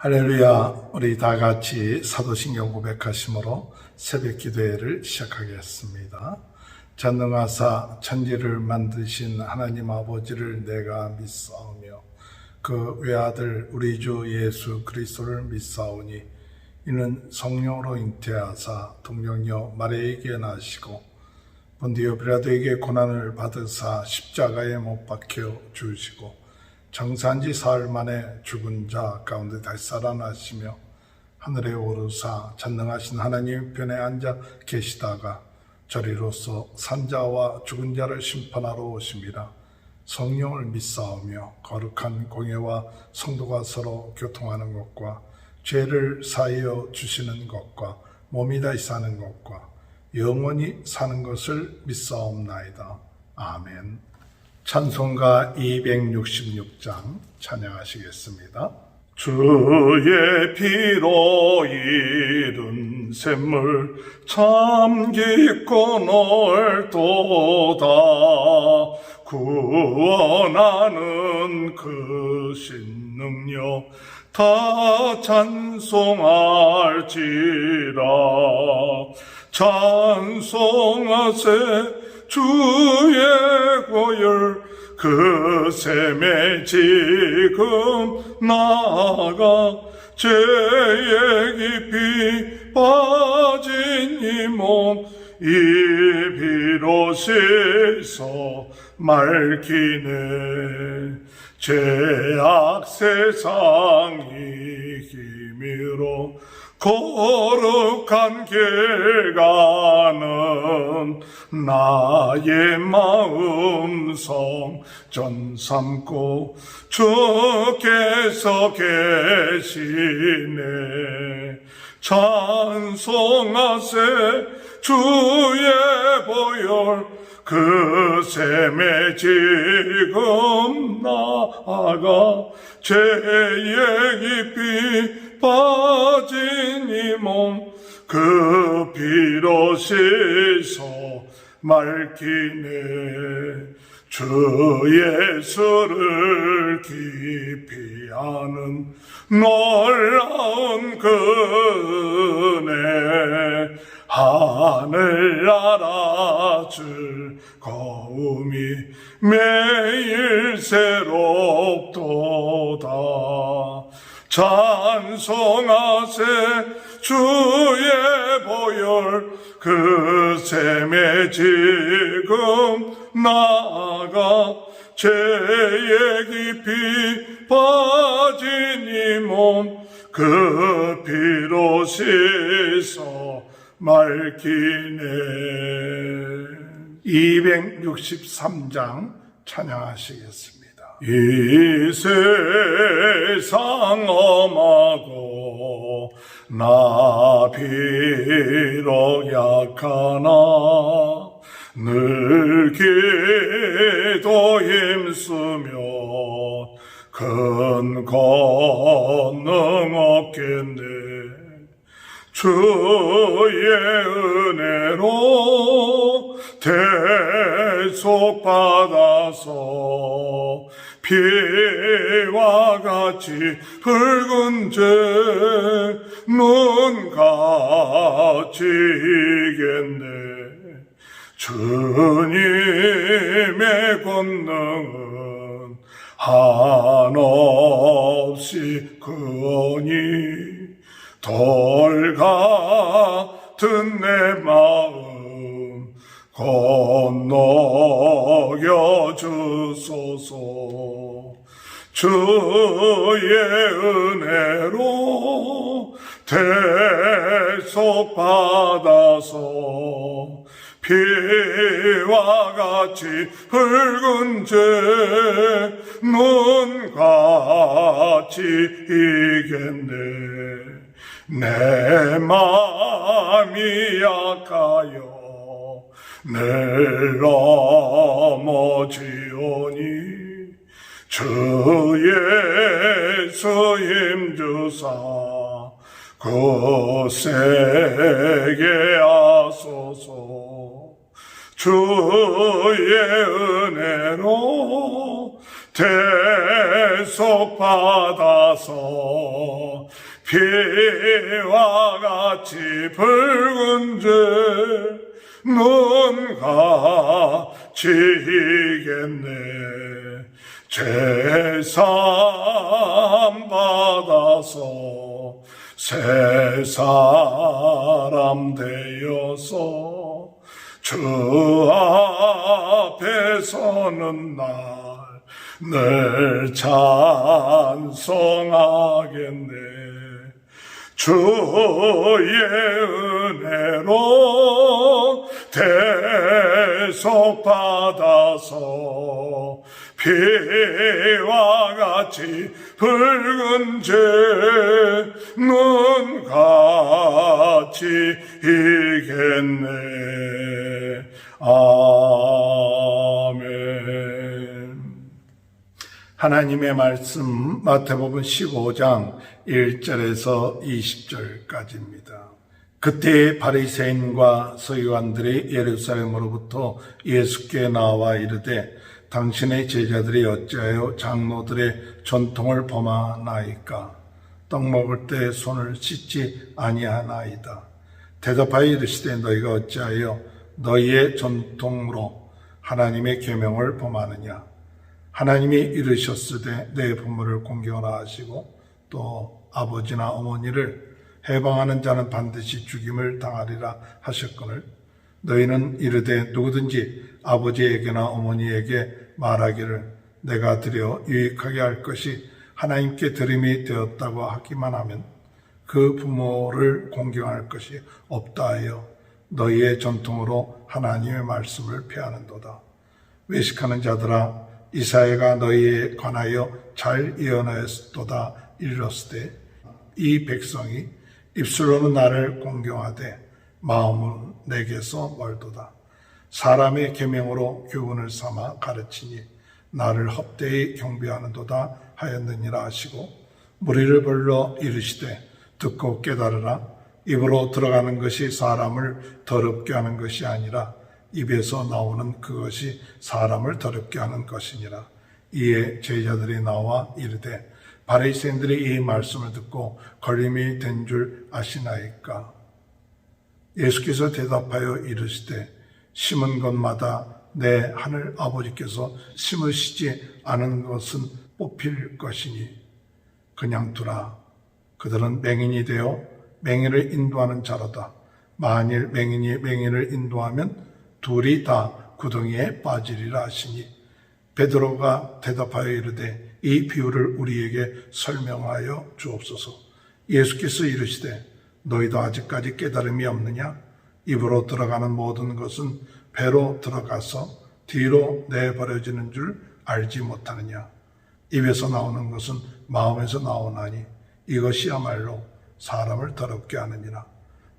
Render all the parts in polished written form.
할렐루야. 우리 다 같이 사도신경 고백하심으로 새벽 기도회를 시작하겠습니다. 전능하사 천지를 만드신 하나님 아버지를 내가 믿사오며 그 외아들 우리 주 예수 그리스도를 믿사오니 이는 성령으로 잉태하사 동정녀 마리아에게 나시고 본디오 빌라도에게 고난을 받으사 십자가에 못 박혀 죽으시고 정산지 사흘 만에 죽은 자 가운데 다시 살아나시며 하늘에 오르사 전능하신 하나님 편에 앉아 계시다가 저리로서 산자와 죽은 자를 심판하러 오심이라. 성령을 믿사오며 거룩한 공예와 성도가 서로 교통하는 것과 죄를 사하여 주시는 것과 몸이 다시 사는 것과 영원히 사는 것을 믿사옵나이다. 아멘. 찬송가 266장 찬양하시겠습니다. 주의 피로 이룬 샘물 참 깊고 넓도다. 구원하는 그 신능력 다 찬송할지라. 찬송하세 주의 보혈 그 샘에 지금 나아가 죄에 깊이 빠진 이 몸 이 피로 씻어 맑히네. 죄악 세상이 힘으로 거룩한 길 가는 나의 마음 성전 삼고 주께서 계시네. 찬송하세 주의 보혈 그 샘에 지금 나아가 죄에 깊이 빠진 이 몸 그 피로 씻어 맑히네. 주 예수를 깊이 아는 놀라운 그네 하늘나라 즐거움이 매일 새롭도다. 찬송하세 주의 보혈 그 샘에 지금 나아가 죄에 깊이 빠진 이 몸 그 피로 씻어 맑히네. 263장 찬양하시겠습니다. 이 세상 엄하고 나 비록 약하나 늘 기도 힘쓰며 큰 권능 없겠네. 주의 은혜로 대속받아서 피와 같이 붉은 죄 눈같이 이겠네. 주님의 권능은 한없이 크오니 돌 같은 내 마음 건너겨 주소서. 주의 은혜로 대속받아서 피와 같이 붉은 죄 눈같이 이겠네. 내 마음이 약하여 늘 넘어지오니 주 예수 힘주사 굳세게 하소서. 주의 은혜로 대속받아서 피와 같이 붉은 죄 눈 가지겠네. 죄삼 받아서 새 사람 되어서 주 앞에 서는 늘 찬송하겠네. 주의 은혜로 대속받아서 피와 같이 붉은 죄 눈 같이 이겠네. 아멘. 하나님의 말씀 마태복음 15장 1절에서 20절까지입니다. 그때 바리새인과 서기관들이 예루살렘으로부터 예수께 나와 이르되 당신의 제자들이 어찌하여 장로들의 전통을 범하나이까? 떡 먹을 때 손을 씻지 아니하나이다. 대답하여 이르시되 너희가 어찌하여 너희의 전통으로 하나님의 계명을 범하느냐? 하나님이 이르셨으되 내 부모를 공경하라 하시고 또 아버지나 어머니를 해방하는 자는 반드시 죽임을 당하리라 하셨거늘 너희는 이르되 누구든지 아버지에게나 어머니에게 말하기를 내가 드려 유익하게 할 것이 하나님께 드림이 되었다고 하기만 하면 그 부모를 공경할 것이 없다 하여 너희의 전통으로 하나님의 말씀을 폐하는도다. 외식하는 자들아 이사야가 너희에 관하여 잘 예언하였도다 이르렀으되 이 백성이 입술로는 나를 공경하되 마음은 내게서 멀도다. 사람의 계명으로 교훈을 삼아 가르치니 나를 헛되이 경배하는도다 하였느니라 하시고 무리를 불러 이르시되 듣고 깨달으라. 입으로 들어가는 것이 사람을 더럽게 하는 것이 아니라 입에서 나오는 그것이 사람을 더럽게 하는 것이니라. 이에 제자들이 나와 이르되 바리새인들이 이 말씀을 듣고 걸림이 된 줄 아시나이까? 예수께서 대답하여 이르시되 심은 것마다 내 하늘 아버지께서 심으시지 않은 것은 뽑힐 것이니 그냥 두라. 그들은 맹인이 되어 맹인을 인도하는 자로다. 만일 맹인이 맹인을 인도하면 둘이 다 구덩이에 빠지리라 하시니 베드로가 대답하여 이르되 이 비유를 우리에게 설명하여 주옵소서. 예수께서 이르시되 너희도 아직까지 깨달음이 없느냐? 입으로 들어가는 모든 것은 배로 들어가서 뒤로 내버려지는 줄 알지 못하느냐? 입에서 나오는 것은 마음에서 나오나니 이것이야말로 사람을 더럽게 하느니라.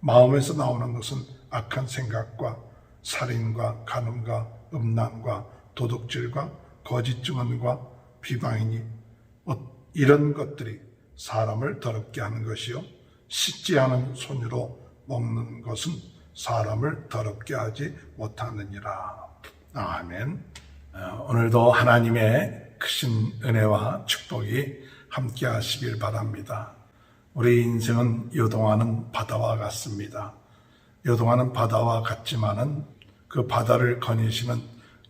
마음에서 나오는 것은 악한 생각과 살인과 간음과 음란과 도둑질과 거짓 증언과 비방이니 이런 것들이 사람을 더럽게 하는 것이요 씻지 않은 손으로 먹는 것은 사람을 더럽게 하지 못하느니라. 아멘. 오늘도 하나님의 크신 은혜와 축복이 함께 하시길 바랍니다. 우리 인생은 요동하는 바다와 같습니다. 요동하는 바다와 같지만은 그 바다를 거니시는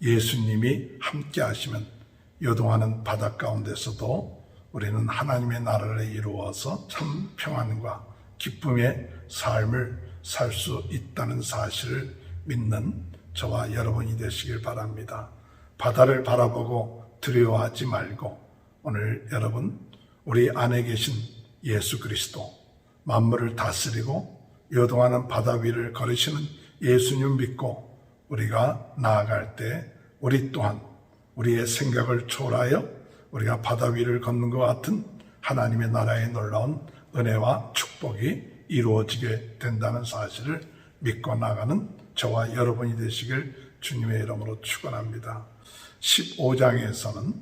예수님이 함께 하시면 요동하는 바다 가운데서도 우리는 하나님의 나라를 이루어서 참 평안과 기쁨의 삶을 살 수 있다는 사실을 믿는 저와 여러분이 되시길 바랍니다. 바다를 바라보고 두려워하지 말고 오늘 여러분 우리 안에 계신 예수 그리스도 만물을 다스리고 요동하는 바다 위를 걸으시는 예수님 믿고 우리가 나아갈 때 우리 또한 우리의 생각을 초월하여 우리가 바다 위를 걷는 것 같은 하나님의 나라의 놀라운 은혜와 축복이 이루어지게 된다는 사실을 믿고 나가는 저와 여러분이 되시길 주님의 이름으로 축원합니다. 15장에서는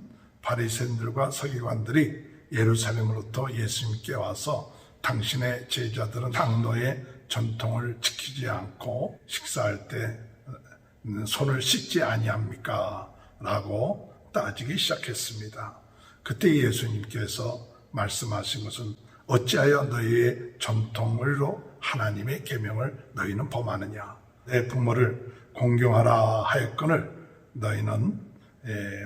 바리새인들과 서기관들이 예루살렘으로부터 예수님께 와서 당신의 제자들은 장로의 전통을 지키지 않고 식사할 때 손을 씻지 아니합니까? 라고 따지기 시작했습니다. 그때 예수님께서 말씀하신 것은 어찌하여 너희의 전통으로 하나님의 계명을 너희는 범하느냐. 내 부모를 공경하라 하였거늘 너희는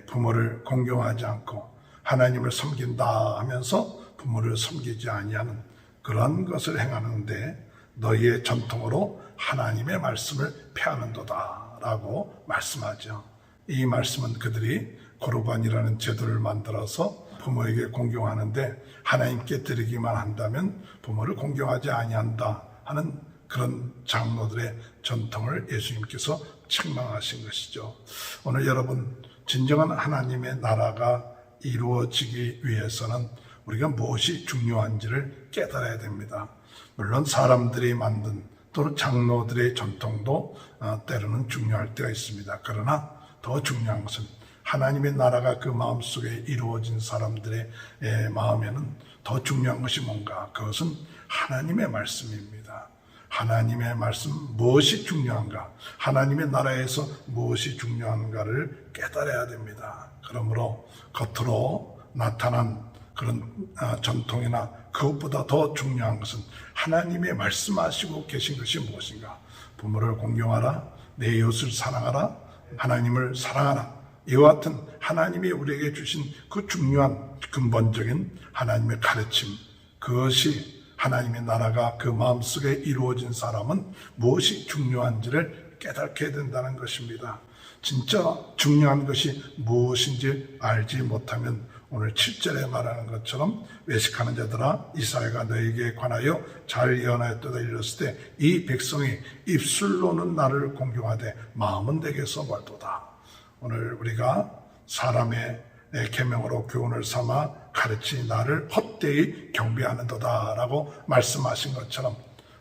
부모를 공경하지 않고 하나님을 섬긴다 하면서 부모를 섬기지 아니하는 그런 것을 행하는데 너희의 전통으로 하나님의 말씀을 폐하는도다 라고 말씀하죠. 이 말씀은 그들이 고르반이라는 제도를 만들어서 부모에게 공경하는데 하나님께 드리기만 한다면 부모를 공경하지 아니한다 하는 그런 장로들의 전통을 예수님께서 책망하신 것이죠. 오늘 여러분, 진정한 하나님의 나라가 이루어지기 위해서는 우리가 무엇이 중요한지를 깨달아야 됩니다. 물론 사람들이 만든 또는 장로들의 전통도 때로는 중요할 때가 있습니다. 그러나 더 중요한 것은 하나님의 나라가 그 마음속에 이루어진 사람들의 마음에는 더 중요한 것이 뭔가? 그것은 하나님의 말씀입니다. 하나님의 말씀 무엇이 중요한가? 하나님의 나라에서 무엇이 중요한가를 깨달아야 됩니다. 그러므로 겉으로 나타난 그런 전통이나 그것보다 더 중요한 것은 하나님의 말씀하시고 계신 것이 무엇인가? 부모를 공경하라, 내 이웃을 사랑하라, 하나님을 사랑하라. 이와 같은 하나님이 우리에게 주신 그 중요한 근본적인 하나님의 가르침, 그것이 하나님의 나라가 그 마음속에 이루어진 사람은 무엇이 중요한지를 깨닫게 된다는 것입니다. 진짜 중요한 것이 무엇인지 알지 못하면 오늘 7절에 말하는 것처럼 외식하는 자들아 이사야가 너에게 관하여 잘 예언하였도다 이르렀을 때 이 백성이 입술로는 나를 공경하되 마음은 내게서 멀도다. 오늘 우리가 사람의 계명으로 교훈을 삼아 가르치 나를 헛되이 경배하는도다 라고 말씀하신 것처럼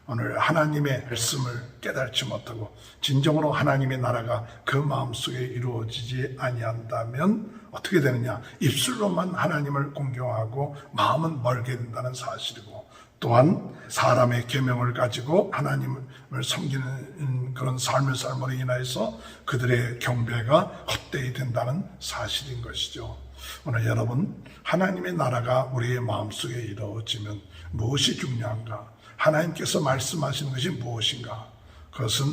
오늘 하나님의 말씀을 깨달지 못하고 진정으로 하나님의 나라가 그 마음속에 이루어지지 아니한다면 어떻게 되느냐? 입술로만 하나님을 공경하고 마음은 멀게 된다는 사실이고, 또한 사람의 계명을 가지고 하나님을 섬기는 그런 삶을 삶으로 인해서 그들의 경배가 헛되이 된다는 사실인 것이죠. 오늘 여러분, 하나님의 나라가 우리의 마음속에 이루어지면 무엇이 중요한가? 하나님께서 말씀하시는 것이 무엇인가? 그것은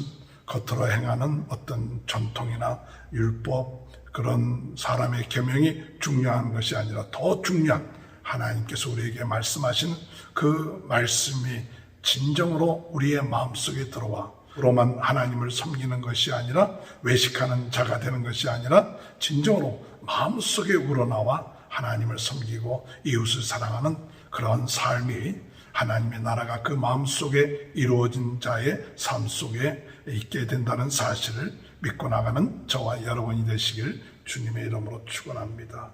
겉으로 행하는 어떤 전통이나 율법, 그런 사람의 계명이 중요한 것이 아니라 더 중요한 하나님께서 우리에게 말씀하신 그 말씀이 진정으로 우리의 마음속에 들어와 로만 하나님을 섬기는 것이 아니라 외식하는 자가 되는 것이 아니라 진정으로 마음속에 우러나와 하나님을 섬기고 이웃을 사랑하는 그런 삶이 하나님의 나라가 그 마음속에 이루어진 자의 삶 속에 있게 된다는 사실을 믿고 나가는 저와 여러분이 되시길 주님의 이름으로 축원합니다.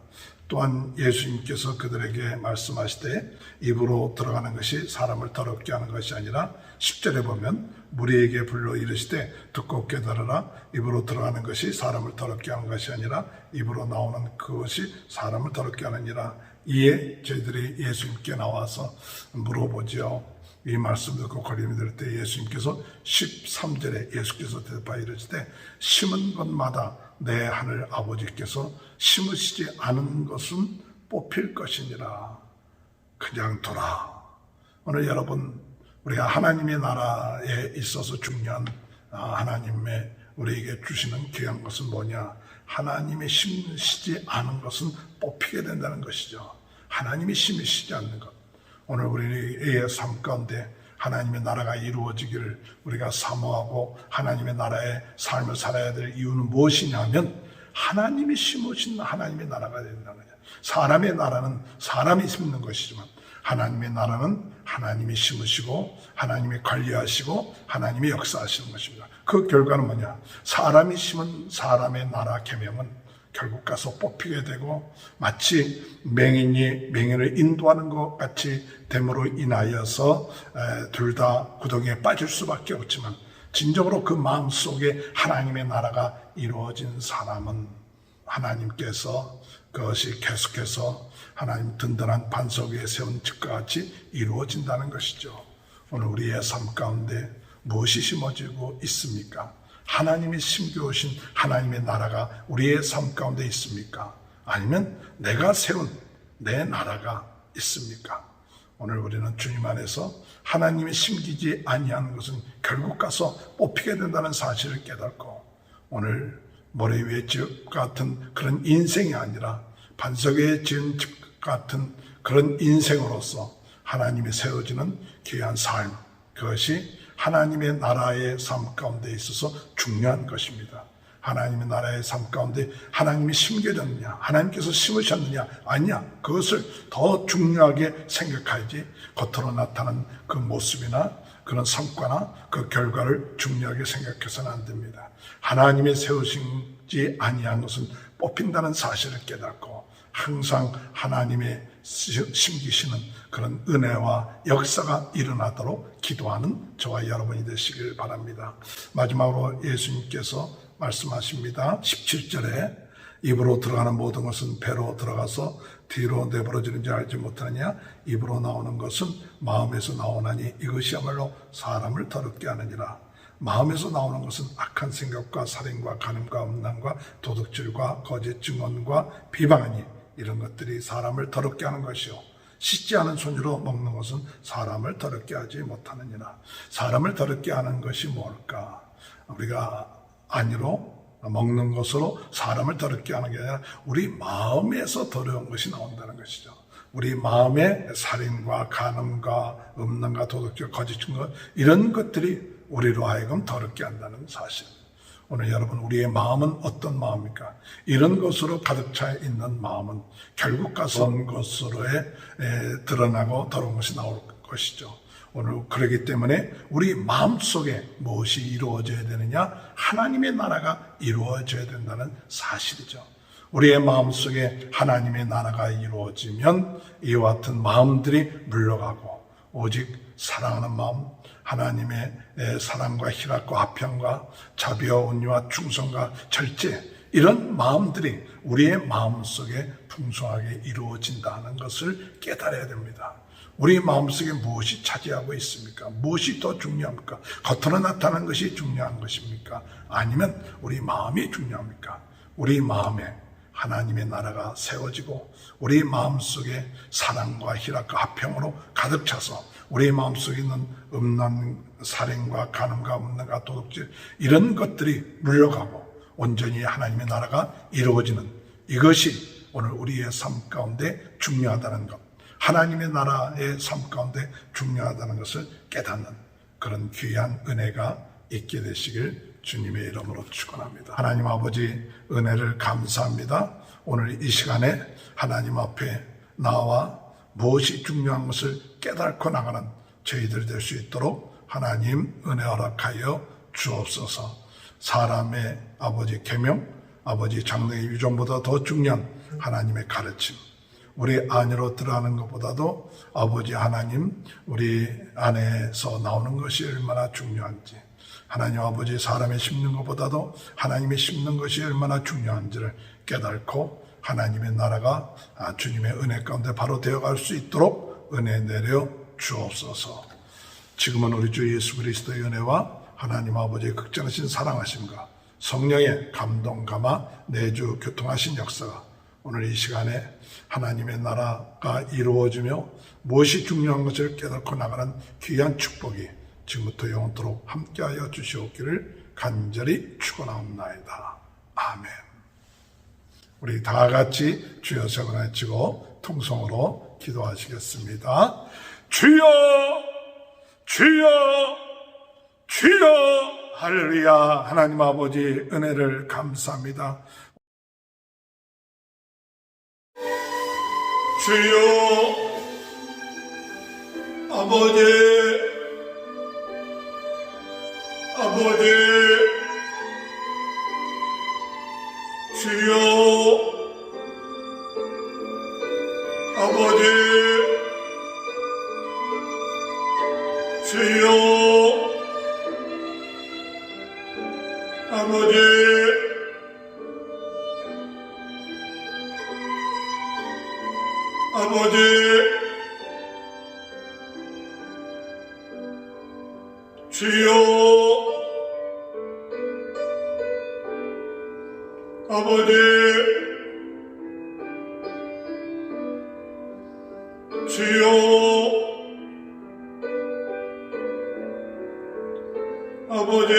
또한 예수님께서 그들에게 말씀하시되 입으로 들어가는 것이 사람을 더럽게 하는 것이 아니라 10절에 보면 무리에게 불러 이르시되 듣고 깨달으라. 입으로 들어가는 것이 사람을 더럽게 하는 것이 아니라 입으로 나오는 그것이 사람을 더럽게 하느니라. 이에 저희들이 예수님께 나와서 물어보죠. 이 말씀 듣고 걸림이 될 때 예수님께서 13절에 예수께서 대답하여 이르시되 심은 것마다 내 하늘 아버지께서 심으시지 않은 것은 뽑힐 것이니라. 그냥 둬라. 오늘 여러분, 우리가 하나님의 나라에 있어서 중요한 하나님의 우리에게 주시는 귀한 것은 뭐냐? 하나님이 심으시지 않은 것은 뽑히게 된다는 것이죠. 하나님이 심으시지 않는 것. 오늘 우리의 삶 가운데 하나님의 나라가 이루어지기를 우리가 사모하고 하나님의 나라의 삶을 살아야 될 이유는 무엇이냐면 하나님이 심으신 하나님의 나라가 된다는 거예요. 사람의 나라는 사람이 심는 것이지만 하나님의 나라는 하나님이 심으시고 하나님이 관리하시고 하나님이 역사하시는 것입니다. 그 결과는 뭐냐? 사람이 심은 사람의 나라 계명은 결국 가서 뽑히게 되고 마치 맹인이 맹인을 인도하는 것 같이 됨으로 인하여서 둘 다 구덩이에 빠질 수밖에 없지만 진정으로 그 마음속에 하나님의 나라가 이루어진 사람은 하나님께서 그것이 계속해서 하나님 든든한 반석 위에 세운 집과 같이 이루어진다는 것이죠. 오늘 우리의 삶 가운데 무엇이 심어지고 있습니까? 하나님이 심겨오신 하나님의 나라가 우리의 삶 가운데 있습니까? 아니면 내가 세운 내 나라가 있습니까? 오늘 우리는 주님 안에서 하나님이 심기지 아니하는 것은 결국 가서 뽑히게 된다는 사실을 깨닫고, 오늘 모래 위의 집 같은 그런 인생이 아니라 반석 위에 지은 집 같은 그런 인생으로서 하나님이 세워지는 귀한 삶, 그것이 하나님의 나라의 삶 가운데 있어서 중요한 것입니다. 하나님의 나라의 삶 가운데 하나님이 심겨졌느냐, 하나님께서 심으셨느냐, 아니냐, 그것을 더 중요하게 생각하지, 겉으로 나타나는 그 모습이나 그런 성과나 그 결과를 중요하게 생각해서는 안 됩니다. 하나님이 세우신지 아니한 것은 뽑힌다는 사실을 깨닫고 항상 하나님의 심기시는 그런 은혜와 역사가 일어나도록 기도하는 저와 여러분이 되시길 바랍니다. 마지막으로 예수님께서 말씀하십니다. 17절에 입으로 들어가는 모든 것은 배로 들어가서 뒤로 내버려지는지 알지 못하느냐. 입으로 나오는 것은 마음에서 나오나니 이것이야말로 사람을 더럽게 하느니라. 마음에서 나오는 것은 악한 생각과 살인과 간음과 음란과 도둑질과 거짓 증언과 비방하니 이런 것들이 사람을 더럽게 하는 것이요, 씻지 않은 손으로 먹는 것은 사람을 더럽게 하지 못하느니라. 사람을 더럽게 하는 것이 뭘까? 우리가 안위로 먹는 것으로 사람을 더럽게 하는 게 아니라 우리 마음에서 더러운 것이 나온다는 것이죠. 우리 마음에 살인과 간음과 음란과 도둑질, 거짓 증거, 이런 것들이 우리로 하여금 더럽게 한다는 사실. 오늘 여러분, 우리의 마음은 어떤 마음입니까? 이런 것으로 가득 차 있는 마음은 결국 가서 것으로의 드러나고 더러운 것이 나올 것이죠. 오늘 그렇기 때문에 우리 마음속에 무엇이 이루어져야 되느냐? 하나님의 나라가 이루어져야 된다는 사실이죠. 우리의 마음속에 하나님의 나라가 이루어지면 이와 같은 마음들이 물러가고 오직 사랑하는 마음, 하나님의 사랑과 희락과 화평과 자비와 온유와 충성과 절제, 이런 마음들이 우리의 마음속에 풍성하게 이루어진다는 것을 깨달아야 됩니다. 우리 마음속에 무엇이 차지하고 있습니까? 무엇이 더 중요합니까? 겉으로 나타나는 것이 중요한 것입니까? 아니면 우리 마음이 중요합니까? 우리 마음에 하나님의 나라가 세워지고 우리 마음속에 사랑과 희락과 화평으로 가득 차서 우리 마음속에 있는 음란, 살인과 간음과 음란과 도둑질, 이런 것들이 물러가고 온전히 하나님의 나라가 이루어지는, 이것이 오늘 우리의 삶 가운데 중요하다는 것, 하나님의 나라의 삶 가운데 중요하다는 것을 깨닫는 그런 귀한 은혜가 있게 되시길 주님의 이름으로 축원합니다. 하나님 아버지, 은혜를 감사합니다. 오늘 이 시간에 하나님 앞에 나와 무엇이 중요한 것을 깨닫고 나가는 저희들이 될 수 있도록 하나님 은혜 허락하여 주옵소서. 사람의 아버지 계명, 아버지 장래의 유전보다 더 중요한 하나님의 가르침, 우리 안으로 들어가는 것보다도 아버지 하나님, 우리 안에서 나오는 것이 얼마나 중요한지, 하나님 아버지 사람이 심는 것보다도 하나님이 심는 것이 얼마나 중요한지를 깨닫고 하나님의 나라가 주님의 은혜 가운데 바로 되어갈 수 있도록 은혜 내려 주옵소서. 지금은 우리 주 예수 그리스도의 은혜와 하나님 아버지의 극진하신 사랑하심과 성령의 감동 감화 내주 교통하신 역사가 오늘 이 시간에 하나님의 나라가 이루어지며 무엇이 중요한 것을 깨닫고 나가는 귀한 축복이 지금부터 영원토록 함께하여 주시옵기를 간절히 축원하옵나이다. 아멘. 우리 다 같이 주여 세번을 외치고 통성으로 기도하시겠습니다. 주여, 주여, 주여. 할렐루야. 하나님 아버지 은혜를 감사합니다. 주여, 아버지, 아버지, 주여, 아버지, 주여, 아버지, 아버지, 주여, 아버지, 주여 아버지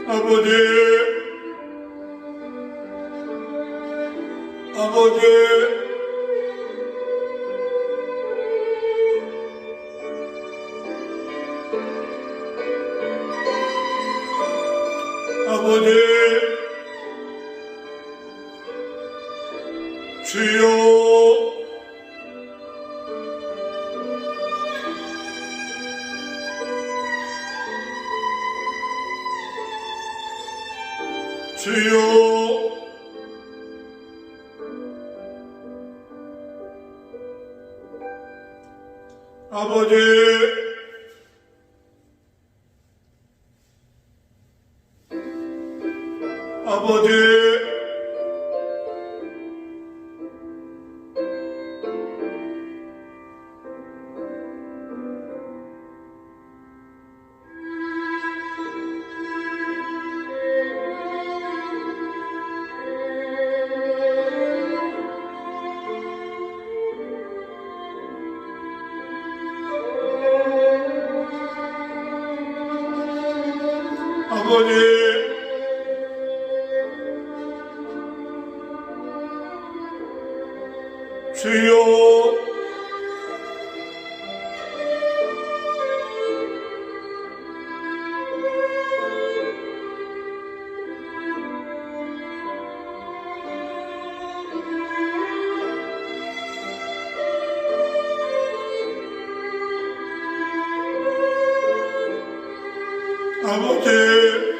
아버지 아버지 아버지 주여 주여 아버지 아버지 아버지 주여 아버지